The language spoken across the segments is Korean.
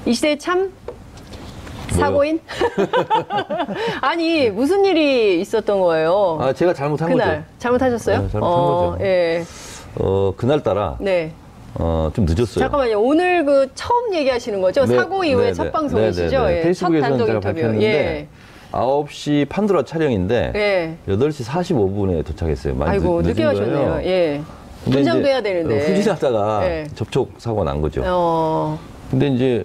이 시대에 참 사고인? 아니 무슨 일이 있었던 거예요? 아 제가 잘못한 그날 거죠. 잘못하셨어요? 네, 잘못한 거죠. 예. 그날따라 네. 좀 늦었어요. 잠깐만요. 오늘 그 처음 얘기하시는 거죠? 네, 사고 이후에 네, 첫 네, 방송이시죠? 네, 네. 예, 페이스북에서는 첫 단독 제가 인터뷰. 밝혔는데 예. 9시 판도라 촬영인데 예. 8시 45분에 도착했어요. 많이 아이고 늦은 늦게 거예요. 가셨네요. 예. 근데 긴장돼야 이제 되는데. 후진하다가 예. 접촉 사고가 난 거죠. 어. 근데 이제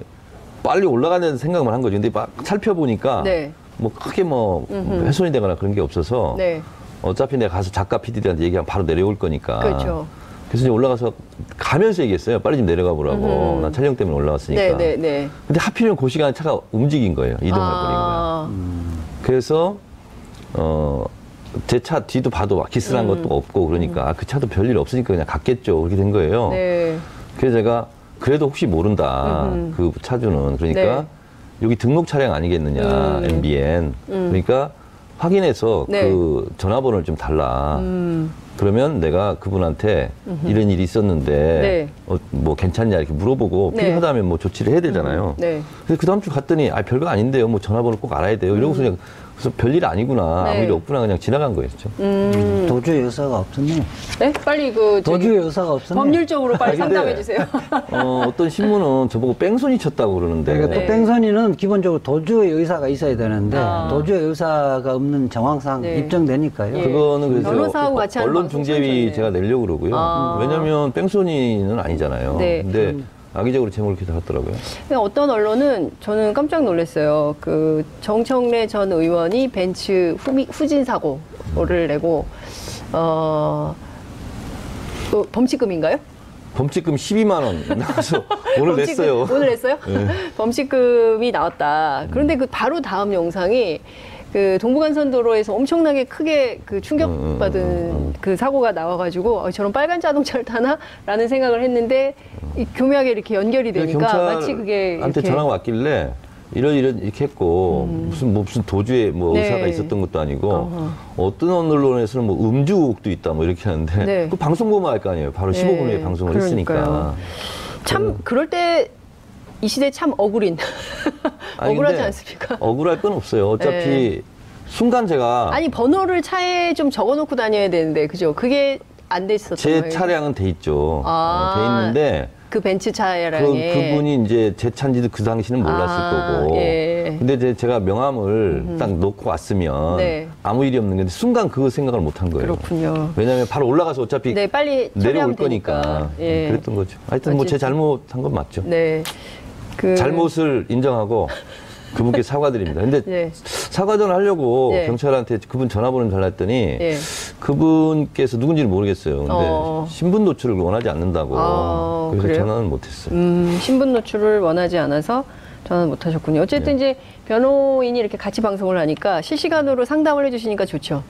빨리 올라가는 생각만 한 거죠. 근데 막 살펴보니까 네. 뭐 크게 뭐 훼손이 되거나 그런 게 없어서 네. 어차피 내가 가서 작가 PD들한테 얘기하면 바로 내려올 거니까. 그렇죠. 그래서 이제 올라가서 가면서 얘기했어요. 빨리 좀 내려가 보라고. 난 촬영 때문에 올라왔으니까. 네, 네, 네. 근데 하필이면 그 시간에 차가 움직인 거예요. 이동을 버린 거예요. 그래서 제 차 뒤도 봐도 기스난 것도 없고 그러니까 그 차도 별일 없으니까 그냥 갔겠죠. 그렇게 된 거예요. 네. 그래서 제가 그래도 혹시 모른다. 그 차주는. 그러니까 네. 여기 등록 차량 아니겠느냐. MBN. 그러니까 확인해서 네. 그 전화번호를 좀 달라. 그러면 내가 그분한테 이런 일이 있었는데 네. 뭐 괜찮냐 이렇게 물어보고 네. 필요하다면 뭐 조치를 해야 되잖아요. 네. 그래서 그 다음 주 갔더니 별거 아닌데요. 뭐 전화번호 꼭 알아야 돼요. 이러고서 그냥 그래서 별일 아니구나. 네. 아무 일 없구나. 그냥 지나간 거였죠. 도주의 의사가 없었네. 네? 빨리 그 저기 도주의 의사가 없었네. 법률적으로 빨리 근데 상담해 주세요. 어떤 신문은 저보고 뺑소니 쳤다고 그러는데. 그러니까 네. 또 뺑소니는 기본적으로 도주의 의사가 있어야 되는데 아. 도주의 의사가 없는 정황상 네. 입증되니까요. 예. 그거는 그래서 변호사하고 같이 하는 방송 언론중재위 선전이네요. 제가 내려고 그러고요. 아. 왜냐면 뺑소니는 아니잖아요. 네. 근데 악의적으로 제목을 이렇게 달았더라고요. 근데 어떤 언론은 저는 깜짝 놀랐어요. 그 정청래 전 의원이 벤츠 후진 사고를 내고 범칙금인가요? 범칙금 12만 원 나와서 오늘 냈어요. 오늘 냈어요? 네. 범칙금이 나왔다. 그런데 그 바로 다음 영상이 그 동부간선도로에서 엄청나게 크게 그 충격받은 그 사고가 나와가지고 저런 빨간 자동차를 타나라는 생각을 했는데 교묘하게 이렇게 연결이 되니까 마치 그게 한테 이렇게 전화가 왔길래 이런 이렇게 했고 무슨 도주에 뭐 네. 의사가 있었던 것도 아니고 어떤 언론에서는 뭐 음주 의혹도 있다 뭐 이렇게 하는데 네. 그 방송 보면 알 거 아니에요. 바로 15분 후에 방송을 그러니까요. 했으니까. 참 그럴 때 이 시대 참 억울인 아니, 억울하지 근데 않습니까? 억울할 건 없어요. 어차피 네. 순간 제가 아니 번호를 차에 좀 적어놓고 다녀야 되는데 그죠? 그게 안 돼 있었던 제 거예요. 차량은 돼 있죠. 아. 돼 있는데 그 벤츠 차량에 그분이 이제 제 차인지도 그 당시는 몰랐을 거고. 예. 근데 제가 명함을 딱 놓고 왔으면 네. 아무 일이 없는 건데 순간 그 생각을 못 한 거예요. 그렇군요. 왜냐하면 바로 올라가서 어차피 네, 빨리 내려올 처리하면 거니까. 되니까. 예. 그랬던 거죠. 하여튼 뭐 제 어쨌든. 잘못한 건 맞죠. 네. 그 잘못을 인정하고 그분께 사과드립니다. 근데 네. 사과 전화 하려고 네. 경찰한테 그분 전화번호를 달라 했더니 예. 그분께서 누군지는 모르겠어요. 근데 어. 신분 노출을 원하지 않는다고. 아, 그래서 그래요? 전화는 못했어요. 신분 노출을 원하지 않아서 전화는 못 하셨군요. 어쨌든 이제 변호인이 이렇게 같이 방송을 하니까 실시간으로 상담을 해주시니까 좋죠.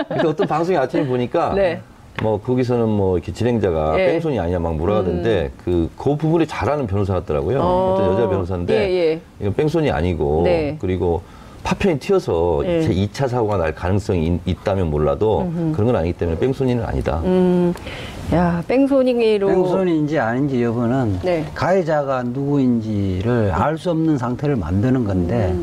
근데 어떤 방송에 아침에 보니까 네. 뭐 거기서는 뭐 이렇게 진행자가 예. 뺑소니 아니냐 막 몰아가던데 그 부분에 잘하는 변호사 같더라고요. 어떤 여자 변호사인데 예. 이건 뺑소니 아니고 네. 그리고 파편이 튀어서 예. 제 2차 사고가 날 가능성이 있다면 몰라도 그런 건 아니기 때문에 뺑소니는 아니다. 야, 뺑소니로. 뺑소니인지 아닌지 여부는 네. 가해자가 누구인지를 알 수 없는 상태를 만드는 건데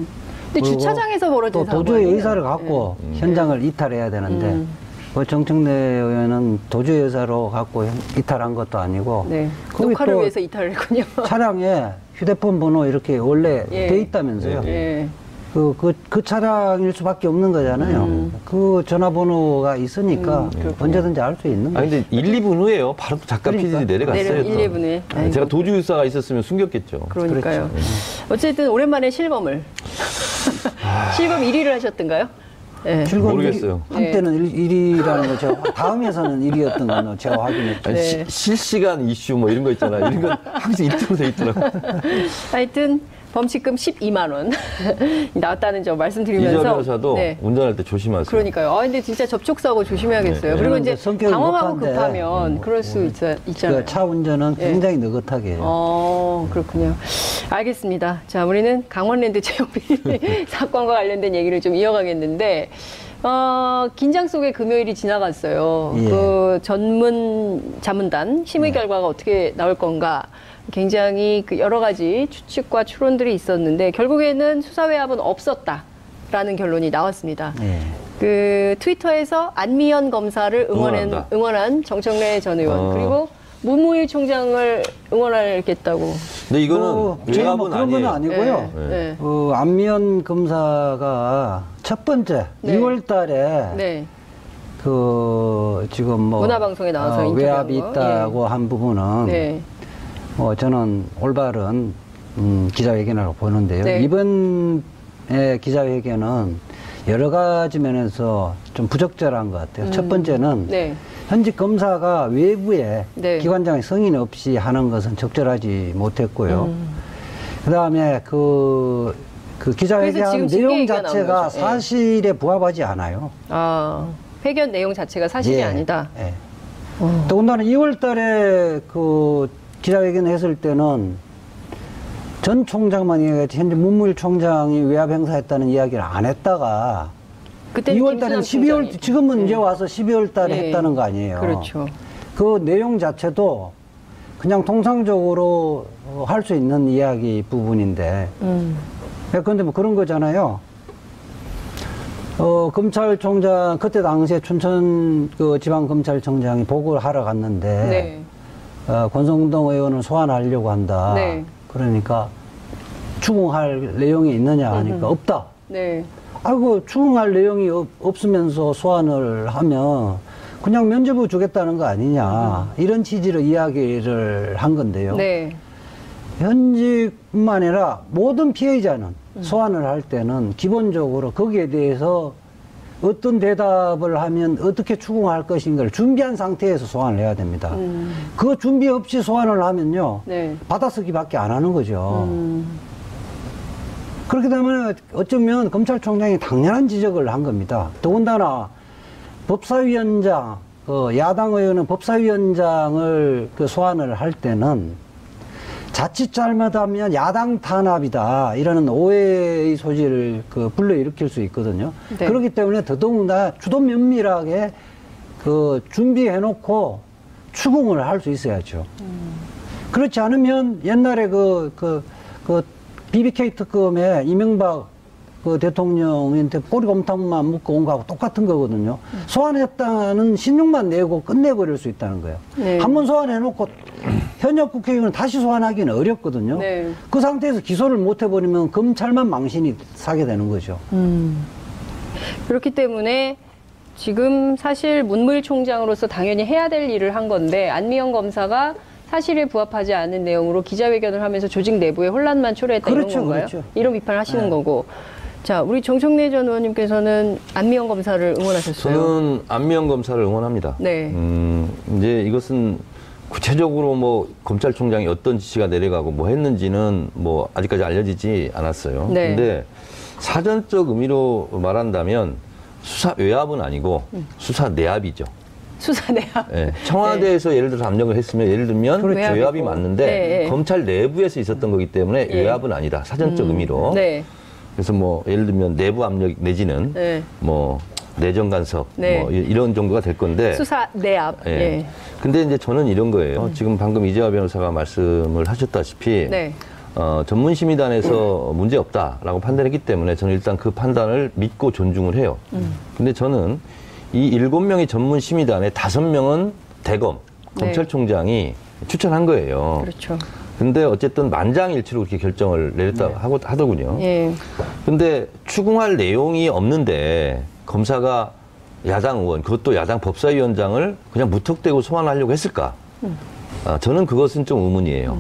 근데 주차장에서 벌어진 또 사고 도주의 아니에요? 의사를 갖고 현장을 이탈해야 되는데 그 정청래 의원은 도주의 의사로 갖고 이탈한 것도 아니고 네. 거기 녹화를 또 위해서 이탈을 했군요. 차량에 휴대폰 번호 이렇게 원래 예. 돼 있다면서요. 예. 그 차량일 수밖에 없는 거잖아요. 그 전화번호가 있으니까 언제든지 알 수 있는 아니 거죠. 근데 1, 2분 후에요. 바로 작가 그러니까. PD들이 내려갔어요. 또. 1, 2분에. 아이고. 제가 도주유사가 있었으면 숨겼겠죠. 그러니까요. 그렇죠. 어쨌든 오랜만에 실검을. 실검 1위를 하셨던가요? 예. 실검 모르겠어요. 한때는 1위라는 거 제가 다음에서는 1위였던 건 제가 확인했죠. 아니, 네. 실시간 이슈 뭐 이런 거 있잖아요. 이런 건 항상 1등으로 돼 있더라고요. 하여튼 범칙금 12만 원 나왔다는 점 이재 말씀드리면서 변호사도 네. 운전할 때 조심하세요. 그러니까요. 근데 진짜 접촉사고 조심해야겠어요. 네. 그리고 이제 성격이 당황하고 급한데. 급하면 그럴 수 있잖아요. 차 운전은 예. 굉장히 느긋하게 해요. 그렇군요. 알겠습니다. 자, 우리는 강원랜드 채용비 사건과 관련된 얘기를 좀 이어가겠는데, 긴장 속에 금요일이 지나갔어요. 예. 그 전문 자문단 심의 결과가 어떻게 나올 건가. 굉장히 그 여러 가지 추측과 추론들이 있었는데 결국에는 수사외압은 없었다라는 결론이 나왔습니다. 예. 그 트위터에서 안미연 검사를 응원한다. 응원한 정청래 전 의원 그리고 문무일 총장을 응원하겠다고. 근데 이거는 제가 외압은 뭐 그런 건 아니에요. 아니고요. 네. 네. 안미연 검사가 첫 번째 네. 2월 달에 네. 그 지금 뭐 문화방송에 나와서 인터뷰한 외압이 거. 있다고 한 부분은 네. 저는 올바른 기자회견이라고 보는데요. 네. 이번에 기자회견은 여러 가지 면에서 좀 부적절한 것 같아요. 첫 번째는 네. 현직 검사가 외부에 네. 기관장의 승인 없이 하는 것은 적절하지 못했고요. 그다음에 그 그래서 기자회견 지금 징계 내용 얘기가 나온 자체가 거죠. 예. 사실에 부합하지 않아요. 아, 회견 내용 자체가 사실이 예, 아니다. 예. 더군다나 2월 달에 그 기자회견 했을 때는 전 총장만 얘기했지 현재 문무일 총장이 외압 행사했다는 이야기를 안 했다가 그때는 2월 달에는 김수남 12월, 총장이. 지금은 이제 와서 12월 달에 예. 했다는 거 아니에요. 그렇죠. 그 내용 자체도 그냥 통상적으로 할 수 있는 이야기 부분인데. 그런데 뭐 그런 거잖아요. 검찰총장, 그때 당시에 춘천 그 지방검찰청장이 보고를 하러 갔는데. 네. 권성동 의원을 소환하려고 한다. 네. 그러니까 추궁할 내용이 있느냐 하니까 없다. 네. 아이고 추궁할 내용이 없으면서 소환을 하면 그냥 면죄부 주겠다는 거 아니냐 이런 취지로 이야기를 한 건데요. 네. 현직뿐만 아니라 모든 피해자는 소환을 할 때는 기본적으로 거기에 대해서 어떤 대답을 하면 어떻게 추궁할 것인가를 준비한 상태에서 소환을 해야 됩니다. 그 준비 없이 소환을 하면요. 네. 받아쓰기밖에 안 하는 거죠. 그렇게 되면 어쩌면 검찰총장이 당연한 지적을 한 겁니다. 더군다나 법사위원장, 야당 의원은 법사위원장을 소환을 할 때는 자칫 잘못하면 야당 탄압이다 이라는 오해의 소지를 불러일으킬 수 있거든요. 네. 그렇기 때문에 더더군다나 주도 면밀하게 준비해놓고 추궁을 할 수 있어야죠. 그렇지 않으면 옛날에 BBK 특검에 이명박 대통령한테 꼬리곰탕만 묻고 온 거하고 똑같은 거거든요. 소환했다는 신용만 내고 끝내버릴 수 있다는 거예요. 네. 한 번 소환해놓고 현역 국회의원은 다시 소환하기는 어렵거든요. 네. 그 상태에서 기소를 못 해버리면 검찰만 망신이 사게 되는 거죠. 그렇기 때문에 지금 사실 문무일 총장으로서 당연히 해야 될 일을 한 건데 안미연 검사가 사실에 부합하지 않은 내용으로 기자회견을 하면서 조직 내부에 혼란만 초래했다 그렇죠, 이런 건가요? 그렇죠. 이런 비판을 하시는 네. 거고. 자, 우리 정청래 전 의원님께서는 안미연 검사를 응원하셨어요. 저는 안미연 검사를 응원합니다. 네. 이제 이것은 구체적으로 뭐 검찰총장이 어떤 지시가 내려가고 뭐 했는지는 뭐 아직까지 알려지지 않았어요. 네. 근데 사전적 의미로 말한다면 수사 외압은 아니고 수사 내압이죠. 수사 내압. 예, 청와대에서 예를 들어서 압력을 했으면 예를 들면 그렇죠. 외압이 외압이고. 맞는데 네, 네. 검찰 내부에서 있었던 거기 때문에 예. 외압은 아니다. 사전적 의미로. 네. 그래서 뭐 예를 들면 내부 압력 내지는 네. 뭐 내정 간섭 네. 뭐 이런 정도가 될 건데. 수사 내압. 예. 예. 근데 이제 저는 이런 거예요. 지금 방금 이재화 변호사가 말씀을 하셨다시피 네. 전문심의단에서 문제 없다라고 판단했기 때문에 저는 일단 그 판단을 믿고 존중을 해요. 근데 저는 이 7명의 전문심의단에 5명은 대검, 네. 검찰총장이 추천한 거예요. 그렇죠. 근데 어쨌든 만장일치로 그렇게 결정을 내렸다 하고 하더군요. 예. 근데 추궁할 내용이 없는데 검사가 야당 의원, 그것도 야당 법사위원장을 그냥 무턱대고 소환하려고 했을까? 저는 그것은 좀 의문이에요.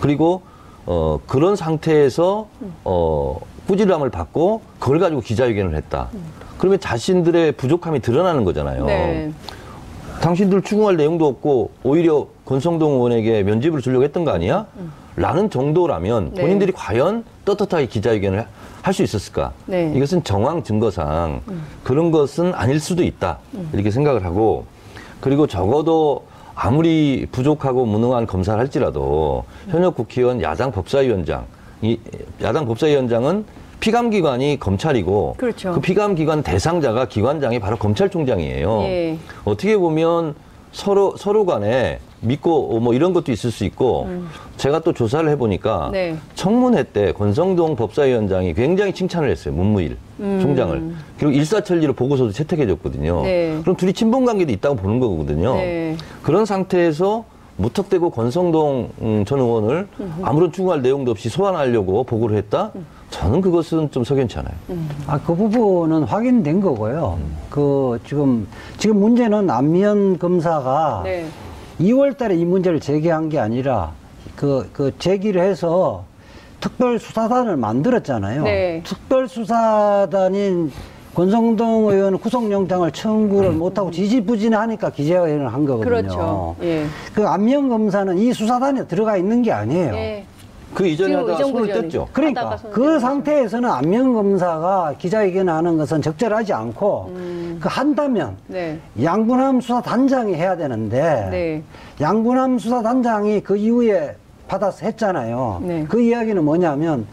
그리고 그런 상태에서 꾸지람을 받고 그걸 가지고 기자회견을 했다. 그러면 자신들의 부족함이 드러나는 거잖아요. 네. 당신들 추궁할 내용도 없고 오히려 권성동 의원에게 면죄부를 주려고 했던 거 아니야? 라는 정도라면 네. 본인들이 과연 떳떳하게 기자회견을 할 수 있었을까? 네. 이것은 정황 증거상 그런 것은 아닐 수도 있다. 이렇게 생각을 하고, 그리고 적어도 아무리 부족하고 무능한 검사를 할지라도 현역 국회의원 야당 법사위원장, 이 야당 법사위원장은 피감기관이 검찰이고 그렇죠. 그 피감기관 대상자가 기관장이 바로 검찰총장이에요. 예. 어떻게 보면 서로 간에 믿고 뭐 이런 것도 있을 수 있고 제가 또 조사를 해보니까 네. 청문회 때 권성동 법사위원장이 굉장히 칭찬을 했어요. 문무일 총장을. 그리고 일사천리로 보고서도 채택해줬거든요. 네. 그럼 둘이 친분 관계도 있다고 보는 거거든요. 네. 그런 상태에서 무턱대고 권성동 전 의원을 아무런 추궁할 내용도 없이 소환하려고 보고를 했다? 저는 그것은 좀 석연치 않아요. 그 부분은 확인된 거고요. 지금 문제는 안미연 검사가 네. 2월 달에 이 문제를 제기한 게 아니라 제기를 해서 특별수사단을 만들었잖아요. 네. 특별수사단인 권성동 의원은 구속영장을 청구를 못하고 지지부진하니까 기자회견을 한 거거든요. 그렇죠. 예. 안미연 검사는 이 수사단에 들어가 있는 게 아니에요. 예. 그 이전에 지금 하다가 손을 의정부전이죠. 뗐죠. 그러니까 하다가 손을 그 떼는 상태에서는 안면 검사가 기자회견을 하는 것은 적절하지 않고 한다면 네. 양분함 수사단장이 해야 되는데 네. 양분함 수사단장이 그 이후에 받아서 했잖아요. 네. 그 이야기는 뭐냐면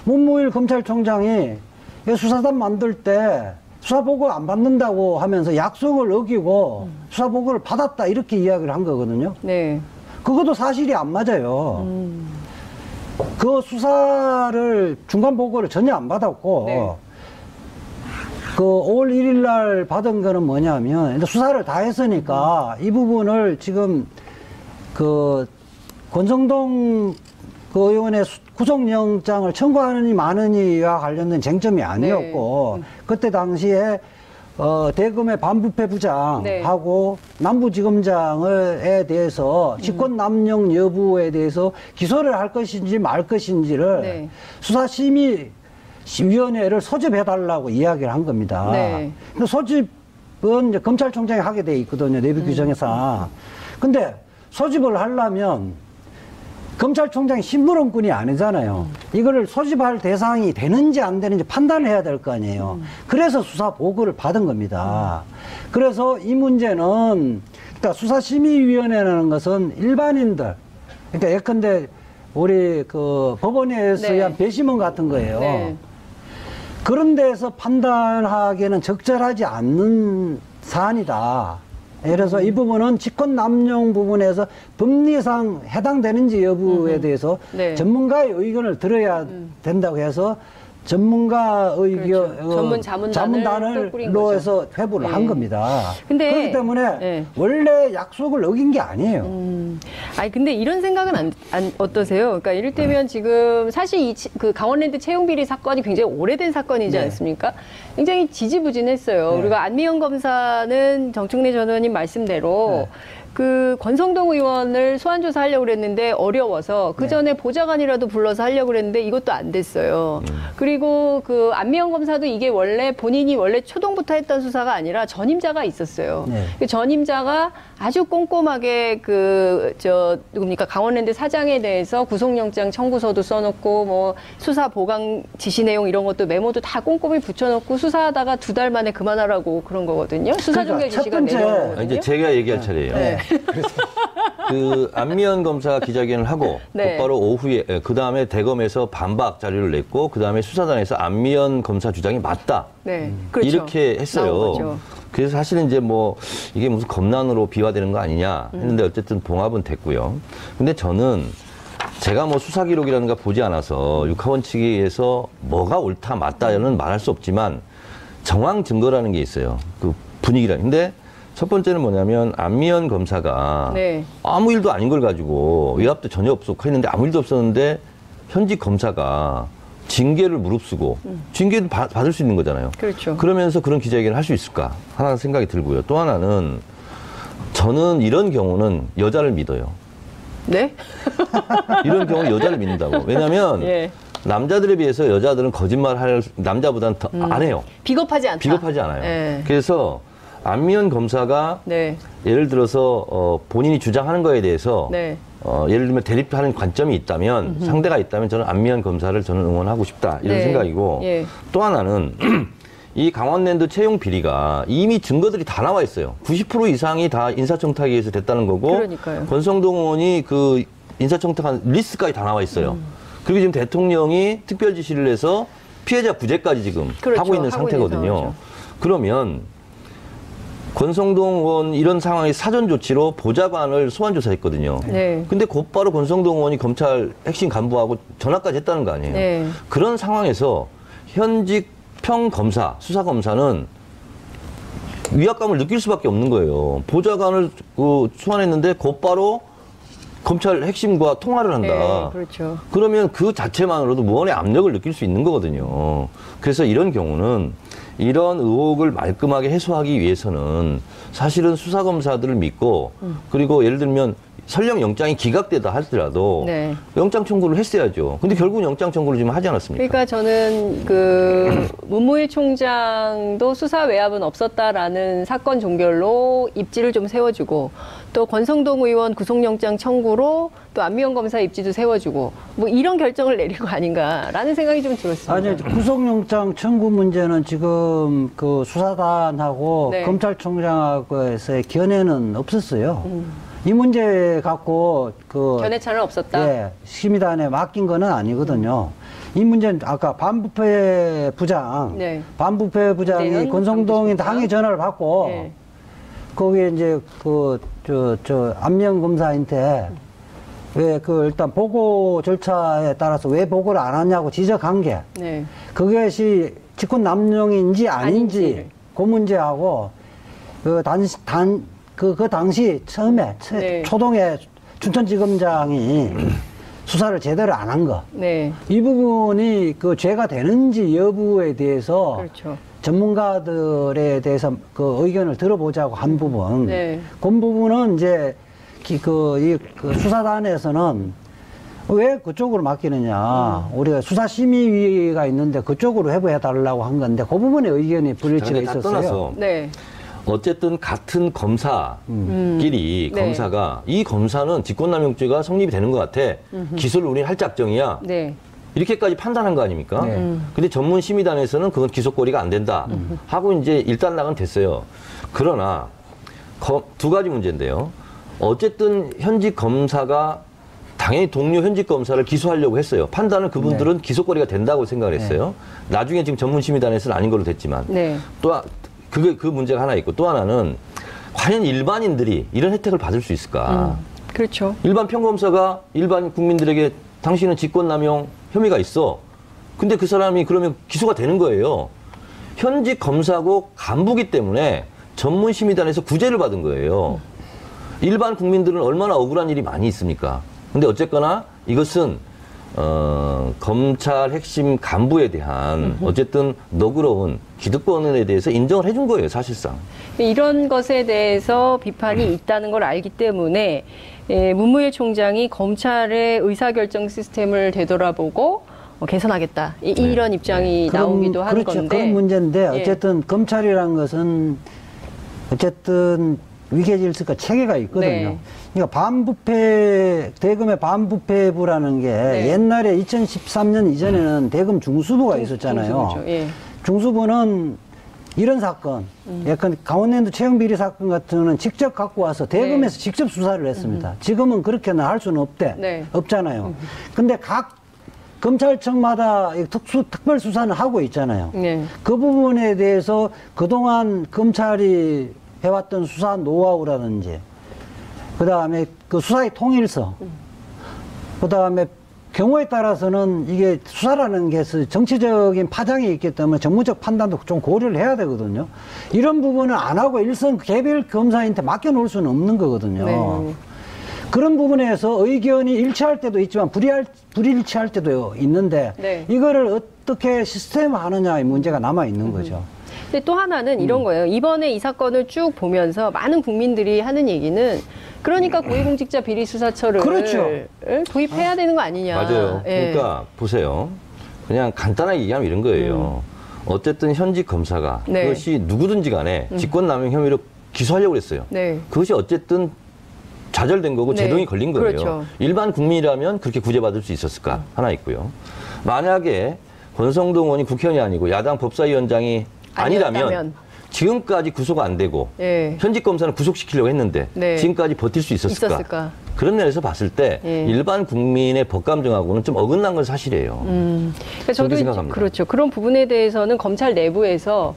문무일 검찰총장이 수사단 만들 때 수사보고 안 받는다고 하면서 약속을 어기고 수사보고를 받았다 이렇게 이야기를 한 거거든요. 네. 그것도 사실이 안 맞아요. 그 수사를 중간 보고를 전혀 안 받았고 네. 5월 1일 날 받은 거는 뭐냐면 수사를 다 했으니까 이 부분을 지금 권성동 의원의 구속영장을 청구하느니 마느니와 관련된 쟁점이 아니었고 그때 당시에 대검의 반부패 부장하고 남부지검장에 대해서 직권남용 여부에 대해서 기소를 할 것인지 말 것인지를 수사심의위원회를 소집해달라고 이야기를 한 겁니다. 네. 근데 소집은 이제 검찰총장이 하게 돼 있거든요. 내부 규정에서. 근데 소집을 하려면 검찰총장이 심부름꾼이 아니잖아요. 이거를 소집할 대상이 되는지 안 되는지 판단을 해야 될 거 아니에요. 그래서 수사 보고를 받은 겁니다. 그래서 이 문제는, 그러니까 수사심의위원회라는 것은 일반인들, 그러니까 예컨대 우리 법원에서 의한 배심원 같은 거예요. 네. 그런 데서 판단하기에는 적절하지 않는 사안이다. 그래서 이 부분은 직권남용 부분에서 법리상 해당되는지 여부에 대해서 전문가의 의견을 들어야 된다고 해서 전문가 의견, 그렇죠. 자문단으로 해서 회부를 한 겁니다. 근데 그렇기 때문에 원래 약속을 어긴 게 아니에요. 아니 근데 이런 생각은 어떠세요? 그러니까 이를테면 지금 사실 그 강원랜드 채용비리 사건이 굉장히 오래된 사건이지 않습니까? 굉장히 지지부진했어요. 그리고 안미연 검사는 정청래 전 의원님 말씀대로 그 권성동 의원을 소환 조사하려고 그랬는데 어려워서 그 전에 보좌관이라도 불러서 하려고 그랬는데 이것도 안 됐어요. 그리고 그 안미연 검사도 이게 본인이 원래 초동부터 했던 수사가 아니라 전임자가 있었어요. 그 전임자가 아주 꼼꼼하게 누굽니까 강원랜드 사장에 대해서 구속영장 청구서도 써놓고 뭐 수사 보강 지시 내용 이런 것도 메모도 다 꼼꼼히 붙여놓고 수사하다가 2달 만에 그만하라고 그런 거거든요. 수사 종결 지시가 내려온 거거든요. 이제 제가 얘기할 차례예요. 그 안미연 검사가 기자회견을 하고 곧바로 오후에 그 다음에 대검에서 반박 자료를 냈고 그 다음에 수사단에서 안미연 검사 주장이 맞다. 그렇죠. 이렇게 했어요. 그래서 사실은 이제 뭐 이게 무슨 검난으로 비화되는 거 아니냐 했는데 어쨌든 봉합은 됐고요. 근데 저는 제가 뭐 수사 기록이라든가 보지 않아서 육하원칙에서 뭐가 옳다 맞다는 말할 수 없지만 정황 증거라는 게 있어요. 그 분위기라는. 근데 첫 번째는 뭐냐면 안미연 검사가 아무 일도 아닌 걸 가지고 외압도 전혀 없었고 했는데 아무 일도 없었는데 현직 검사가 징계를 무릅쓰고 징계를 받을 수 있는 거잖아요. 그렇죠. 그러면서 그런 기자회견을 할 수 있을까 하는 생각이 들고요. 또 하나는 저는 이런 경우는 여자를 믿어요. 네? 이런 경우는 여자를 믿는다고. 왜냐하면 남자들에 비해서 여자들은 거짓말할 남자보다는 더 안 해요. 비겁하지 않다. 비겁하지 않아요. 그래서 안미연 검사가 예를 들어서 본인이 주장하는 거에 대해서 예를 들면 대립하는 관점이 있다면 상대가 있다면 저는 안미연 검사를 저는 응원하고 싶다 이런 생각이고 또 하나는 이 강원랜드 채용 비리가 이미 증거들이 다 나와 있어요. 90% 이상이 다 인사청탁에 의해서 됐다는 거고 그러니까요. 권성동 의원이 그 인사청탁한 리스트까지 다 나와 있어요. 그리고 지금 대통령이 특별 지시를 해서 피해자 구제까지 지금 하고 있는 상태거든요. 그러면 권성동 의원 이런 상황의 사전 조치로 보좌관을 소환 조사했거든요. 네. 근데 곧바로 권성동 의원이 검찰 핵심 간부하고 전화까지 했다는 거 아니에요. 네. 그런 상황에서 현직 평검사, 수사검사는 위압감을 느낄 수밖에 없는 거예요. 보좌관을 소환했는데 곧바로 검찰 핵심과 통화를 한다. 네, 그렇죠. 그러면 그 자체만으로도 무언의 압력을 느낄 수 있는 거거든요. 그래서 이런 경우는 이런 의혹을 말끔하게 해소하기 위해서는 사실은 수사검사들을 믿고 그리고 예를 들면 설령 영장이 기각되다 하더라도 네. 영장 청구를 했어야죠. 근데 결국은 영장 청구를 지금 하지 않았습니까? 그러니까 저는 그 문무일 총장도 수사 외압은 없었다라는 사건 종결로 입지를 좀 세워주고 또 권성동 의원 구속영장 청구로 또 안미영 검사 입지도 세워주고 뭐 이런 결정을 내린 거 아닌가라는 생각이 좀 들었습니다. 아니, 구속영장 청구 문제는 지금 그 수사단하고 네. 검찰총장하고에서의 견해는 없었어요. 이 문제 갖고 견해차는 없었다. 예, 심의단에 맡긴 거는 아니거든요. 이 문제는 아까 반부패 부장, 네. 반부패 부장이 네, 권성동이 반부패 당에 전화를 받고 네. 거기에 이제 안미영 검사한테 왜 일단 보고 절차에 따라서 왜 보고를 안 하냐고 지적한 게 네. 그것이 직권 남용인지 아닌지 아닌지를. 그 문제하고 그 당시 처음에 네. 초동에 춘천지검장이 수사를 제대로 안 한 거. 네. 이 부분이 그 죄가 되는지 여부에 대해서 그렇죠. 전문가들에 대해서 그 의견을 들어보자고 한 부분. 네. 그 부분은 이제 그 수사단에서는 왜 그쪽으로 맡기느냐. 우리가 수사심의위가 있는데 그쪽으로 회부해달라고 한 건데 그 부분에 의견이 불일치가 다 있었어요. 떠나서 네. 어쨌든 같은 검사끼리 네. 검사가 이 검사는 직권남용죄가 성립이 되는 것 같아. 기소를 우리는 할 작정이야. 네. 이렇게까지 판단한 거 아닙니까? 네. 근데 전문심의단에서는 그건 기소거리가 안 된다 하고 이제 일단락은 됐어요. 그러나 두 가지 문제인데요. 어쨌든 현직 검사가 당연히 동료 현직 검사를 기소하려고 했어요. 판단을 그분들은 네. 기소거리가 된다고 생각을 했어요. 나중에 지금 전문심의단에서는 아닌 걸로 됐지만 네. 또 그 문제가 하나 있고 또 하나는 과연 일반인들이 이런 혜택을 받을 수 있을까? 그렇죠. 일반 평검사가 일반 국민들에게 당신은 직권남용 혐의가 있어. 근데 그 사람이 그러면 기소가 되는 거예요. 현직 검사고 간부기 때문에 전문심의단에서 구제를 받은 거예요. 일반 국민들은 얼마나 억울한 일이 많이 있습니까? 근데 어쨌거나 이것은 검찰 핵심 간부에 대한 어쨌든 너그러운 기득권에 대해서 인정을 해준 거예요, 사실상. 이런 것에 대해서 비판이 있다는 걸 알기 때문에 문무일 총장이 검찰의 의사결정 시스템을 되돌아보고 개선하겠다. 이런 입장이 나오기도 하는 그렇죠. 건데. 그런 문제인데 예. 어쨌든 검찰이라는 것은 어쨌든 위계질서가 체계가 있거든요. 네. 그러니까 대검의 반부패부라는 게 네. 옛날에 2013년 이전에는 대검 중수부가 있었잖아요. 중수부죠. 예. 중수부는 이런 사건, 약간 강원랜드 채용비리 사건 같은 거는 직접 갖고 와서 대검에서 네. 직접 수사를 했습니다. 지금은 그렇게는 할 수는 네. 없잖아요. 근데 각 검찰청마다 특별 수사는 하고 있잖아요. 네. 그 부분에 대해서 그동안 검찰이 해왔던 수사 노하우라든지, 그 다음에 그 수사의 통일성, 그 다음에 경우에 따라서는 이게 수사라는 게 정치적인 파장이 있기 때문에 정무적 판단도 좀 고려를 해야 되거든요. 이런 부분은 안 하고 일선 개별 검사한테 맡겨놓을 수는 없는 거거든요. 네. 그런 부분에서 의견이 일치할 때도 있지만 불일치할 때도 있는데 네. 이거를 어떻게 시스템화하느냐의 문제가 남아 있는 거죠. 근데 또 하나는 이런 거예요. 이번에 이 사건을 쭉 보면서 많은 국민들이 하는 얘기는 그러니까 고위공직자 비리수사처를 그렇죠. 도입해야 되는 거 아니냐. 맞아요. 예. 그러니까 보세요. 그냥 간단하게 얘기하면 이런 거예요. 어쨌든 현직 검사가 네. 그것이 누구든지 간에 직권남용 혐의로 기소하려고 했어요. 네. 그것이 어쨌든 좌절된 거고 네. 제동이 걸린 거예요. 그렇죠. 일반 국민이라면 그렇게 구제받을 수 있었을까? 하나 있고요. 만약에 권성동 의원이 국회의원이 아니고 야당 법사위원장이 아니라면 지금까지 구속 안 되고 예. 현직 검사는 구속시키려고 했는데 네. 지금까지 버틸 수 있었을까? 그런 면에서 봤을 때 예. 일반 국민의 법감정하고는 좀 어긋난 건 사실이에요. 그러니까 저도 저도 생각합니다. 그렇죠. 그런 부분에 대해서는 검찰 내부에서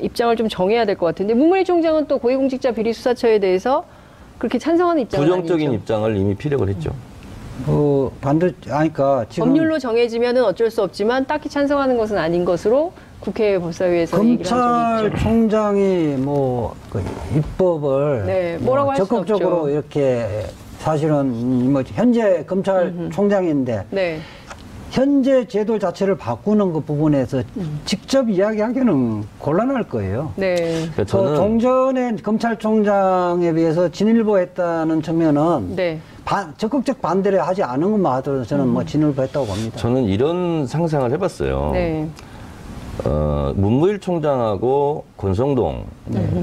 입장을 좀 정해야 될 것 같은데 문무일 총장은 또 고위공직자 비리수사처에 대해서 그렇게 찬성하는 입장은 부정적인 아니죠. 입장을 이미 피력을 했죠. 그러니까 지금 법률로 정해지면은 어쩔 수 없지만 딱히 찬성하는 것은 아닌 것으로 국회 법사위에서 얘기를 한 적이 있죠. 검찰총장이 그 입법을 네, 뭐라고 할 수는 적극적으로 없죠. 이렇게 사실은 현재 검찰총장인데 네. 현재 제도 자체를 바꾸는 그 부분에서 직접 이야기하기는 곤란할 거예요. 네. 그러니까 저는 종전의 검찰총장에 비해서 진일보했다는 측면은 네. 적극적 반대를 하지 않은 것만 하더라도 저는 진일보했다고 봅니다. 저는 이런 상상을 해봤어요. 네. 문무일 총장하고 권성동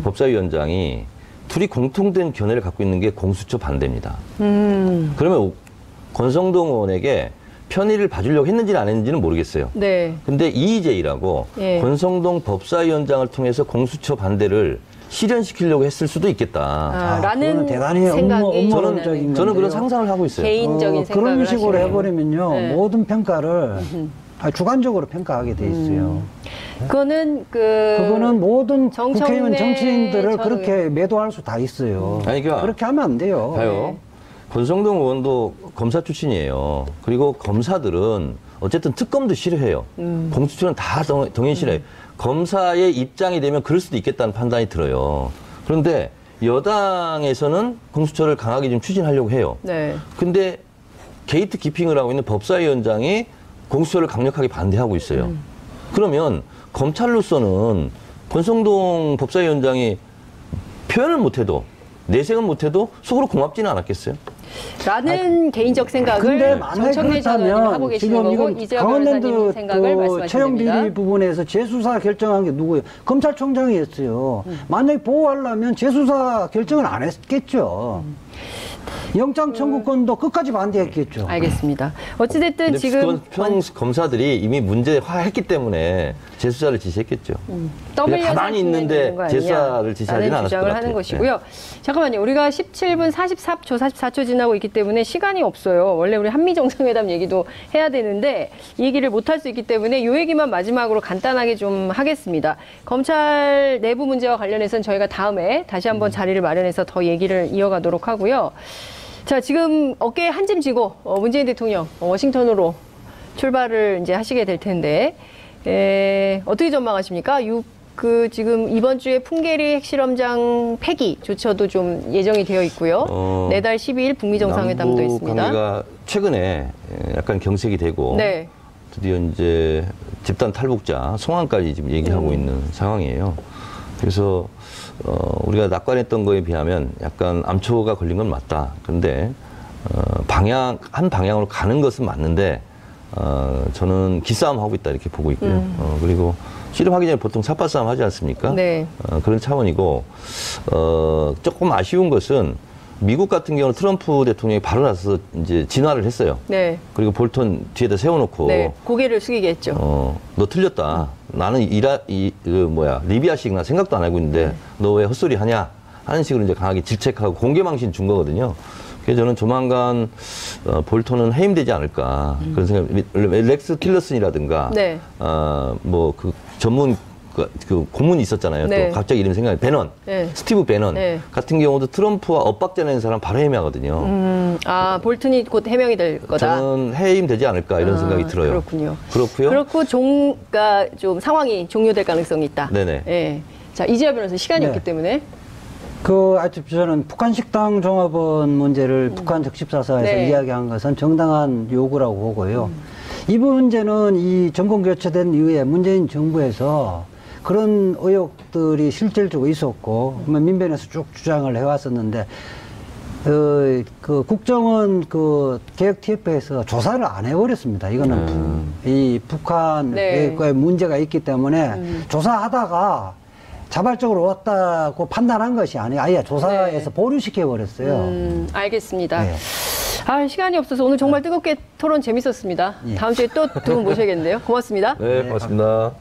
법사위원장이 둘이 공통된 견해를 갖고 있는 게 공수처 반대입니다. 그러면 권성동 의원에게 편의를 봐주려고 했는지는 안 했는지는 모르겠어요. 네. 근데 이의제이라고 예. 권성동 법사위원장을 통해서 공수처 반대를 실현시키려고 했을 수도 있겠다. 라는 그거는 대단히 생각이 음모론적인 저는 그런 건데요. 상상을 하고 있어요. 개인적인 생각을 그런 식으로 하시네요. 해버리면요. 네. 모든 평가를 주관적으로 평가하게 돼 있어요. 그거는 그거는 모든 정청래 국회의원 정치인들을 전 그렇게 매도할 수 다 있어요. 아니, 그러니까 그렇게 하면 안 돼요. 봐요. 네. 권성동 의원도 검사 출신이에요. 그리고 검사들은 어쨌든 특검도 싫어해요. 공수처는 다 동행 싫어해요. 검사의 입장이 되면 그럴 수도 있겠다는 판단이 들어요. 그런데 여당에서는 공수처를 강하게 좀 추진하려고 해요. 네. 근데 게이트 키핑을 하고 있는 법사위원장이 공수처를 강력하게 반대하고 있어요. 그러면 검찰로서는 권성동 법사위원장이 표현을 못해도 내색은 못해도 속으로 고맙지는 않았겠어요? 라는 개인적 근데 생각을 만약에 정청래 전 의원님 하고 그렇다면 계시는 지금 거고 이건 이재화 변호사님 강원랜드 생각을 말씀하시면 채용 비리 됩니다. 부분에서 재수사 결정한 게 누구예요? 검찰총장이었어요. 만약에 보호하려면 재수사 결정을 안 했겠죠. 영장 청구권도 끝까지 반대했겠죠. 알겠습니다. 어찌됐든 근데 지금 그건 검사들이 이미 문제화했기 때문에 재수사를 지시했겠죠. 그냥 가만히 있는데 재수사를 지시하지는 않았을 것 주장을 같아요. 하는 것이고요. 잠깐만요. 우리가 17분 44초 지나고 있기 때문에 시간이 없어요. 원래 우리 한미 정상회담 얘기도 해야 되는데 이 얘기를 못할 수 있기 때문에 이 얘기만 마지막으로 간단하게 좀 하겠습니다. 검찰 내부 문제와 관련해서는 저희가 다음에 다시 한번 자리를 마련해서 더 얘기를 이어가도록 하고요. 자, 지금 어깨에 한 짐 지고 문재인 대통령 워싱턴으로 출발을 이제 하시게 될 텐데 어떻게 전망하십니까? 지금 이번 주에 풍계리 핵실험장 폐기조차도 좀 예정이 되어 있고요. 내달 12일 북미 정상회담도 남북 있습니다. 관계가 최근에 약간 경색이 되고 네. 드디어 이제 집단 탈북자 송환까지 지금 얘기하고 있는 상황이에요. 그래서 우리가 낙관했던 거에 비하면 약간 암초가 걸린 건 맞다. 그런데 한 방향으로 가는 것은 맞는데 저는 기싸움 하고 있다 이렇게 보고 있고요. 그리고 실험하기 전에 보통 삿바싸움 하지 않습니까? 네. 그런 차원이고 조금 아쉬운 것은 미국 같은 경우는 트럼프 대통령이 바로 나서서 이제 진화를 했어요. 네. 그리고 볼턴 뒤에다 세워놓고 네. 고개를 숙이게 했죠. 너 틀렸다. 나는 리비아식 나 생각도 안 하고 있는데 너 왜 헛소리 하냐 하는 식으로 이제 강하게 질책하고 공개망신 준 거거든요. 그래서 저는 조만간 볼턴은 해임되지 않을까 그런 생각. 렉스 틸러슨이라든가 네. 그 전문 그 고문이 있었잖아요. 네. 또 갑자기 이름 생각이 베넌, 네. 스티브 베넌 네. 같은 경우도 트럼프와 엇박자 내는 사람 바로 해임하거든요. 볼튼이 곧 해명이 될 거다. 저는 해임되지 않을까 이런 생각이 들어요. 그렇군요. 그렇고요. 그렇고 그러니까 좀 상황이 종료될 가능성이 있다. 네네. 예. 자, 이재화 변호사 시간이 없기 때문에. 저는 북한 식당 종합원 문제를 북한 적십사사에서 네. 이야기한 것은 정당한 요구라고 보고요. 이 문제는 이 정권 교체된 이후에 문재인 정부에서 그런 의혹들이 실질적으로 있었고 민변에서 쭉 주장을 해왔었는데 그 국정원 개혁 TF에서 조사를 안 해버렸습니다. 이거는 이 북한에 네. 문제가 있기 때문에 조사하다가 자발적으로 왔다고 판단한 것이 아니에요. 아예 조사에서 보류시켜 버렸어요. 알겠습니다. 네. 시간이 없어서 오늘 정말 뜨겁게 토론 재밌었습니다. 예. 다음 주에 또 두 분 모셔야겠는데요. 고맙습니다. 네, 고맙습니다.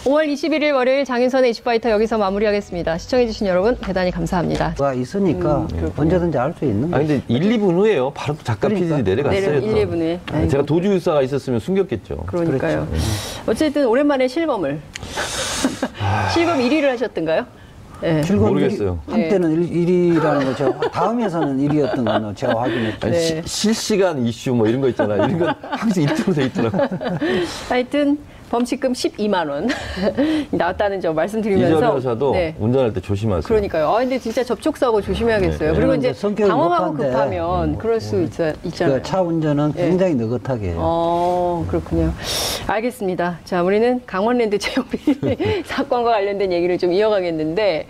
5월 21일 월요일 장윤선의 이슈파이터 여기서 마무리하겠습니다. 시청해주신 여러분 대단히 감사합니다. 가 있으니까 언제든지 할 수 있는 아니, 근데 1, 2분 후에요. 바로 또 작가 그러니까. PD 내려갔어요. 1, 2분에. 제가 도주유사가 있었으면 숨겼겠죠. 그러니까요. 어쨌든 오랜만에 실검을. 실검 1위를 하셨던가요? 네. 모르겠어요. 한때는 1위라는 거 제가 다음에서는 1위였던 건 제가 확인했죠. 아니, 네. 실시간 이슈 뭐 이런 거 있잖아요. 이런 건 항상 1등으로 돼 있더라고요. 하여튼 범칙금 12만 원 나왔다는 점 말씀드리면서 이재화 변호사도 네. 운전할 때 조심하세요. 그러니까요. 아 근데 진짜 접촉사고 조심해야겠어요. 네. 그리고 이제 성격이 당황하고 급한데. 급하면 그럴 수 있잖아요. 그 차 운전은 굉장히 느긋하게 해요. 그렇군요. 알겠습니다. 자, 우리는 강원랜드 채용비 사건과 관련된 얘기를 좀 이어가겠는데,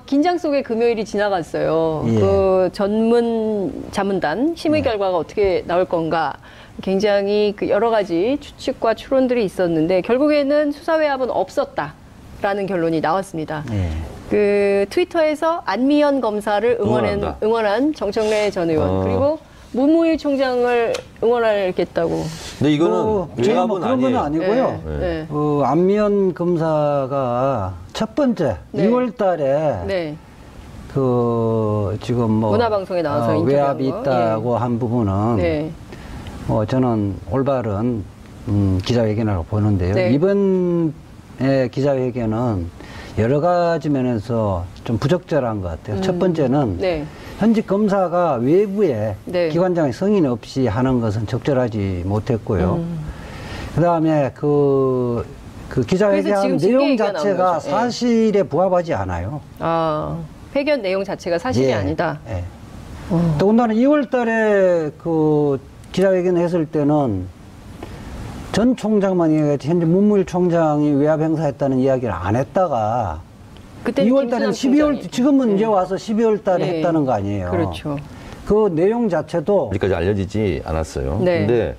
긴장 속에 금요일이 지나갔어요. 예. 그 전문 자문단 심의 결과가 어떻게 나올 건가. 굉장히 그 여러 가지 추측과 추론들이 있었는데, 결국에는 수사외압은 없었다라는 결론이 나왔습니다. 예. 그 트위터에서 안미연 검사를 응원한다. 응원한 정청래 전 의원 그리고 문무일 총장을 응원하겠다고. 근데 이거는 제가 뭐 외압은 그런 건 아니에요. 아니고요. 네. 네. 안미연 검사가 첫 번째 네. 2월 달에 네. 그 지금 뭐 문화방송에 나와서 인터뷰한 외압이 거. 있다고 한 부분은 네. 저는 올바른 기자회견이라고 보는데요. 네. 이번에 기자회견은 여러 가지 면에서 좀 부적절한 것 같아요. 첫 번째는 네. 현직 검사가 외부에 네. 기관장의 승인 없이 하는 것은 적절하지 못했고요. 그다음에 그 그래서 기자회견 지금 징계 내용 얘기가 나온 자체가 거죠. 예. 사실에 부합하지 않아요. 회견 내용 자체가 사실이 예, 아니다. 예. 더군다나 2월 달에 그 기자회견 했을 때는 전 총장만 이야기했지 현재 문무일 총장이 외압 행사했다는 이야기를 안 했다가 그때는 2월 달에는 김수남 12월 총장이. 지금은 이제 와서 12월 달에 예. 했다는 거 아니에요. 그렇죠. 그 내용 자체도 아직까지 알려지지 않았어요. 네. 근데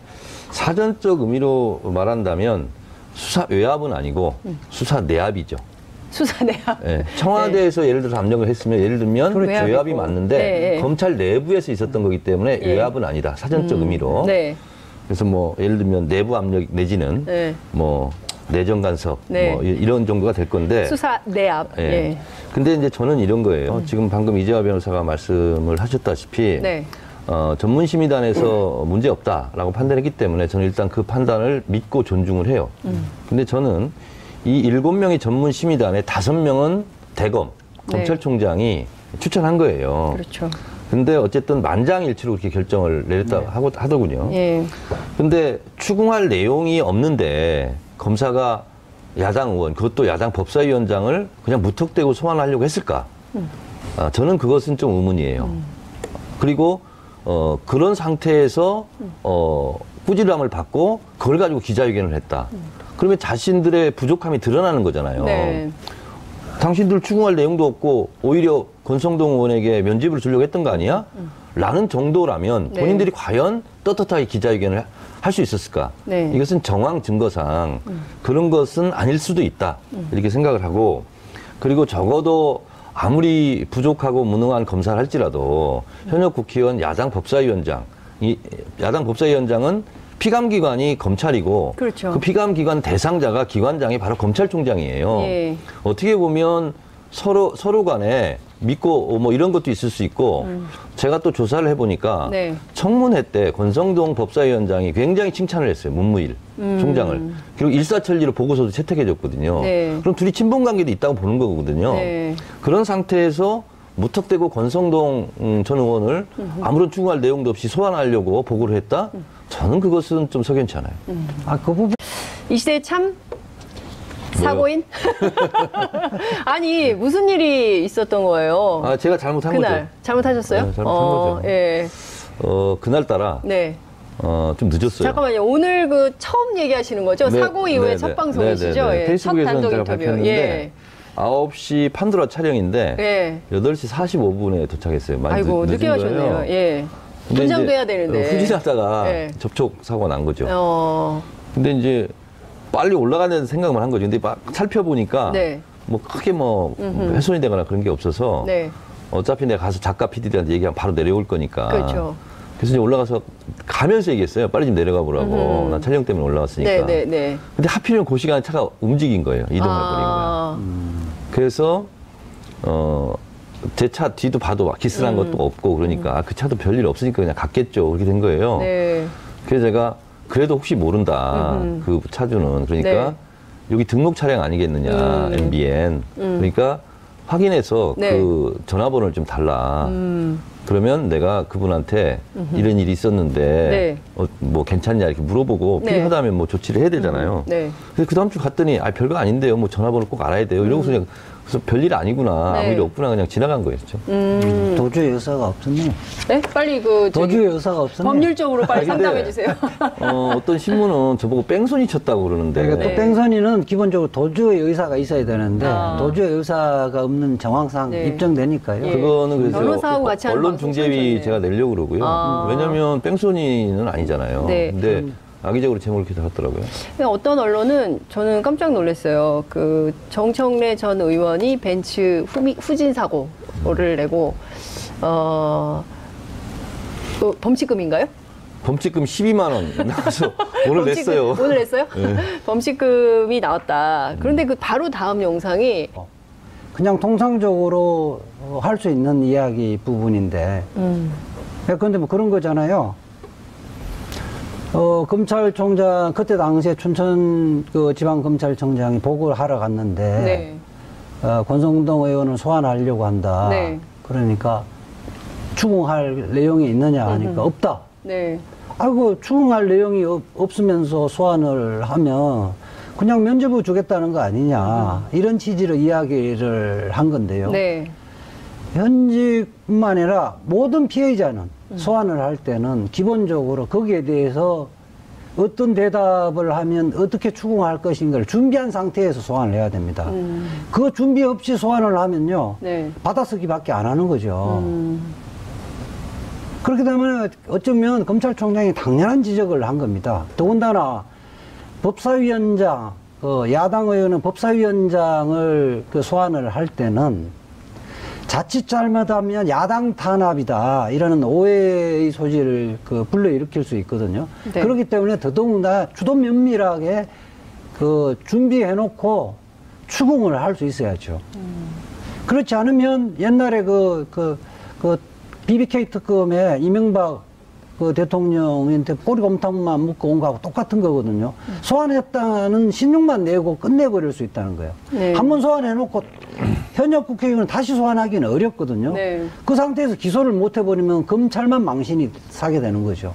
사전적 의미로 말한다면 수사 외압은 아니고 수사 내압이죠. 수사 내압. 예, 청와대에서 예를 들어서 압력을 했으면 예를 들면 그렇죠. 외압이 외압이고. 맞는데 네, 네. 검찰 내부에서 있었던 거기 때문에 예. 외압은 아니다. 사전적 의미로. 네. 그래서 뭐 예를 들면 내부 압력 내지는 네. 뭐 내정 간섭 네. 뭐 이런 정도가 될 건데. 수사 내압. 예. 예. 근데 이제 저는 이런 거예요. 지금 방금 이재화 변호사가 말씀을 하셨다시피 네. 전문심의단에서 문제 없다라고 판단했기 때문에 저는 일단 그 판단을 믿고 존중을 해요. 근데 저는 이 7명의 전문심의단에 5명은 대검, 네. 검찰총장이 추천한 거예요. 그렇죠. 근데 어쨌든 만장일치로 그렇게 결정을 내렸다고 하더군요. 예. 근데 추궁할 내용이 없는데 검사가 야당 의원, 그것도 야당 법사위원장을 그냥 무턱대고 소환하려고 했을까? 저는 그것은 좀 의문이에요. 그리고 그런 상태에서 꾸지람을 받고 그걸 가지고 기자회견을 했다. 그러면 자신들의 부족함이 드러나는 거잖아요. 네. 당신들 추궁할 내용도 없고 오히려 권성동 의원에게 면죄부를 주려고 했던 거 아니야? 라는 정도라면 네. 본인들이 과연 떳떳하게 기자회견을 할 수 있었을까? 네. 이것은 정황 증거상 그런 것은 아닐 수도 있다. 이렇게 생각을 하고 그리고 적어도 아무리 부족하고 무능한 검사를 할지라도 현역 국회의원 야당 법사위원장, 이 야당 법사위원장은 피감기관이 검찰이고 그렇죠. 그 피감기관 대상자가 기관장이 바로 검찰총장이에요. 예. 어떻게 보면 서로 간에 믿고 뭐 이런 것도 있을 수 있고 제가 또 조사를 해보니까 네. 청문회 때 권성동 법사위원장이 굉장히 칭찬을 했어요. 문무일 총장을. 그리고 일사천리로 보고서도 채택해줬거든요. 네. 그럼 둘이 친분관계도 있다고 보는 거거든요. 네. 그런 상태에서 무턱대고 권성동 전 의원을 아무런 추궁할 내용도 없이 소환하려고 보고를 했다? 저는 그것은 좀 석연치 않아요. 그 부분 이 시대에 참 사고인? 아니 무슨 일이 있었던 거예요? 아, 제가 잘못한 그날 거죠. 잘못하셨어요? 네, 잘못한 거죠. 예. 그날따라 네. 좀 늦었어요. 잠깐만요. 오늘 그 처음 얘기하시는 거죠? 네, 사고 이후에 네, 첫 네. 방송이시죠? 네, 네, 네. 예. 첫 페이스북에서는 단독 제가 인터뷰. 발표했는데 예. 9시 판도라 촬영인데 예. 8시 45분에 도착했어요. 많이 아이고 늦은 늦게 거예요. 가셨네요. 예. 근데 분장도 이제 해야 되는데. 후진하다가 네. 접촉 사고가 난 거죠. 어. 근데 이제 빨리 올라가는 생각만 한 거죠. 근데 막 살펴보니까 네. 뭐 크게 뭐 훼손이 되거나 그런 게 없어서 네. 어차피 내가 가서 작가 PD들한테 얘기하면 바로 내려올 거니까. 그렇죠. 그래서 이제 올라가서 가면서 얘기했어요. 빨리 좀 내려가 보라고. 나 촬영 때문에 올라왔으니까. 네. 근데 하필이면 그 시간에 차가 움직인 거예요. 이동해 버린 거예요. 그래서 제 차 뒤도 봐도 기스난 것도 없고 그러니까 그 차도 별일 없으니까 그냥 갔겠죠. 그렇게 된 거예요. 네. 그래서 제가 그래도 혹시 모른다. 그 차주는. 그러니까 네. 여기 등록 차량 아니겠느냐. MBN. 그러니까 확인해서 네. 그 전화번호를 좀 달라. 그러면 내가 그분한테 이런 일이 있었는데 네. 뭐 괜찮냐 이렇게 물어보고 네. 필요하다면 뭐 조치를 해야 되잖아요. 네. 그래서 그 다음 주 갔더니 별거 아닌데요. 뭐 전화번호 꼭 알아야 돼요. 이러고서 그냥 그래서 별일 아니구나. 네. 아무 일 없구나. 그냥 지나간 거였죠. 도주의 의사가 없었네. 네? 빨리 그 도주의 의사가 없었네. 법률적으로 빨리 아니, 근데 상담해 주세요. 어떤 신문은 저보고 뺑소니 쳤다고 그러는데. 그러니까 네. 또 뺑소니는 기본적으로 도주의 의사가 있어야 되는데 도주의 의사가 없는 정황상 네. 입증되니까요. 예. 그거는 그래서 변호사하고 같이 하는 방송 언론중재위 괜찮네요. 제가 내려고 그러고요. 왜냐면 뺑소니는 아니잖아요. 네. 근데 악의적으로 제목을 이렇게 달았더라고요. 근데 어떤 언론은 저는 깜짝 놀랐어요. 그 정청래 전 의원이 벤츠 후진 사고를 내고 범칙금인가요? 범칙금 12만 원 나와서 오늘 냈어요. 오늘 냈어요? 네. 범칙금이 나왔다. 그런데 그 바로 다음 영상이 그냥 통상적으로 할 수 있는 이야기 부분인데 그런데 뭐 그런 거잖아요. 검찰총장 그때 당시에 춘천 그 지방검찰청장이 보고를 하러 갔는데 네. 권성동 의원을 소환하려고 한다. 네. 그러니까 추궁할 내용이 있느냐 하니까 없다. 네. 아이고 추궁할 내용이 없으면서 소환을 하면 그냥 면죄부 주겠다는 거 아니냐 이런 취지로 이야기를 한 건데요. 네. 현직뿐만 아니라 모든 피해자는 소환을 할 때는 기본적으로 거기에 대해서 어떤 대답을 하면 어떻게 추궁할 것인가를 준비한 상태에서 소환을 해야 됩니다. 그 준비 없이 소환을 하면요. 네. 받아쓰기밖에 안 하는 거죠. 그렇게 되면 어쩌면 검찰총장이 당연한 지적을 한 겁니다. 더군다나 법사위원장, 야당 의원은 법사위원장을 소환을 할 때는 자칫 잘못하면 야당 탄압이다 이라는 오해의 소지를 불러일으킬 수 있거든요. 네. 그렇기 때문에 더더군다나 주도 면밀하게 준비해놓고 추궁을 할 수 있어야죠. 그렇지 않으면 옛날에 BBK 특검에 이명박 대통령한테 꼬리곰탕만 묶고 온 거하고 똑같은 거거든요. 소환했다는 신용만 내고 끝내버릴 수 있다는 거예요. 네. 한번 소환해놓고 현역 국회의원은 다시 소환하기는 어렵거든요. 네. 그 상태에서 기소를 못 해버리면 검찰만 망신이 사게 되는 거죠.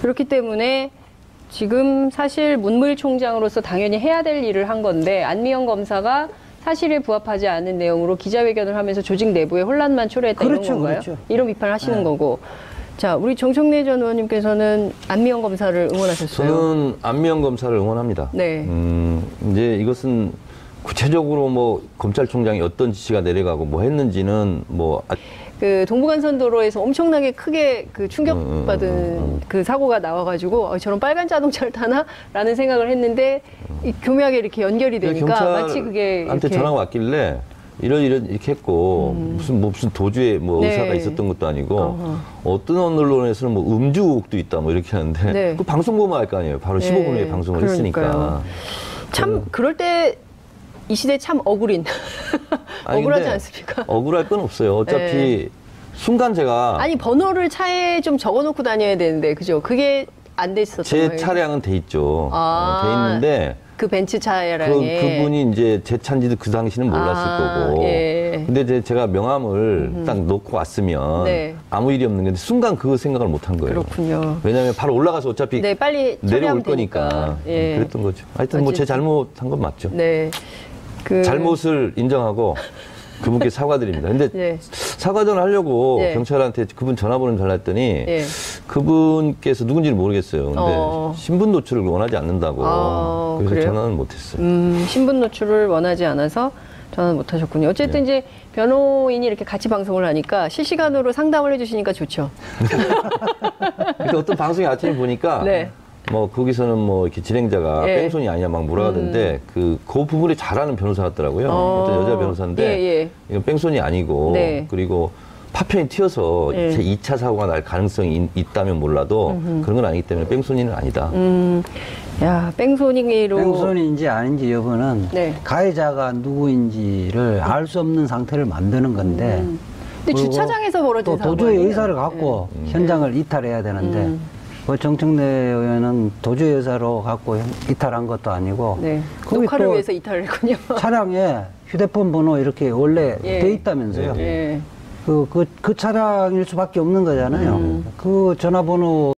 그렇기 때문에 지금 사실 문무일 총장으로서 당연히 해야 될 일을 한 건데 안미영 검사가 사실에 부합하지 않은 내용으로 기자회견을 하면서 조직 내부에 혼란만 초래했다 그렇죠, 이런 건가요? 그렇죠. 이런 비판을 하시는 네. 거고. 자, 우리 정청래 전 의원님께서는 안미영 검사를 응원하셨어요. 저는 안미영 검사를 응원합니다. 네. 이제 이것은 구체적으로 뭐 검찰총장이 어떤 지시가 내려가고 뭐 했는지는 그 동부간선도로에서 엄청나게 크게 그 충격받은 그 사고가 나와가지고 저런 빨간 자동차를 타나라는 생각을 했는데 교묘하게 이렇게 연결이 되니까 마치 그게 한테 이렇게 전화가 왔길래 이런 이렇게 했고 무슨 도주에 네. 의사가 있었던 것도 아니고 어떤 언론에서는 음주 의혹도 있다 이렇게 하는데 네. 그 방송 보면 알 거 아니에요. 바로 네. 15분 후에 방송을 그러니까요. 했으니까. 참 그럴 때 이 시대 참 억울인 아니, 억울하지 근데 않습니까? 억울할 건 없어요. 어차피 네. 순간 제가 아니 번호를 차에 좀 적어놓고 다녀야 되는데 그죠? 그게 안 돼 있었던 제 거예요. 차량은 돼 있죠. 아. 돼 있는데 그 벤츠 차량에 그분이 이제 제 차인지도 그 당시는 몰랐을 거고. 예. 근데 제가 명함을 딱 놓고 왔으면 네. 아무 일이 없는 건데 순간 그 생각을 못 한 거예요. 그렇군요. 왜냐하면 바로 올라가서 어차피 네, 빨리 내려올 처리하면 거니까. 되니까. 예. 그랬던 거죠. 하여튼 뭐 제 잘못한 건 맞죠. 네. 잘못을 인정하고 그분께 사과드립니다. 근데 네. 사과 전화하려고 네. 경찰한테 그분 전화번호를 달랐더니 네. 그분께서 누군지는 모르겠어요. 근데 어. 신분 노출을 원하지 않는다고. 그래서 그래요? 전화는 못했어요. 신분 노출을 원하지 않아서 전화는 못 하셨군요. 어쨌든 이제 변호인이 이렇게 같이 방송을 하니까 실시간으로 상담을 해주시니까 좋죠. 그래서 어떤 방송에 아침에 보니까 네. 뭐 거기서는 뭐 이렇게 진행자가 예. 뺑소니 아니야 막 뭐라 하던데 그 부분이 잘하는 변호사 같더라고요. 어떤 여자 변호사인데 예. 이건 뺑소니 아니고 네. 그리고 파편이 튀어서 예. 2차 사고가 날 가능성이 있다면 몰라도 그런 건 아니기 때문에 뺑소니는 아니다. 야, 뺑소니로. 뺑소니인지 아닌지 여부는 네. 가해자가 누구인지를 알 수 없는 상태를 만드는 건데. 근데 그리고 주차장에서 벌어진 또 사고. 도주의 의사를 갖고 현장을 이탈해야 되는데 정청래 의원은 도주의 의사로 갖고 이탈한 것도 아니고 네. 거기 녹화를 또 위해서 이탈을 했군요. 차량에 휴대폰 번호 이렇게 원래 예. 돼 있다면서요. 예. 그 차량일 수밖에 없는 거잖아요. 그 전화번호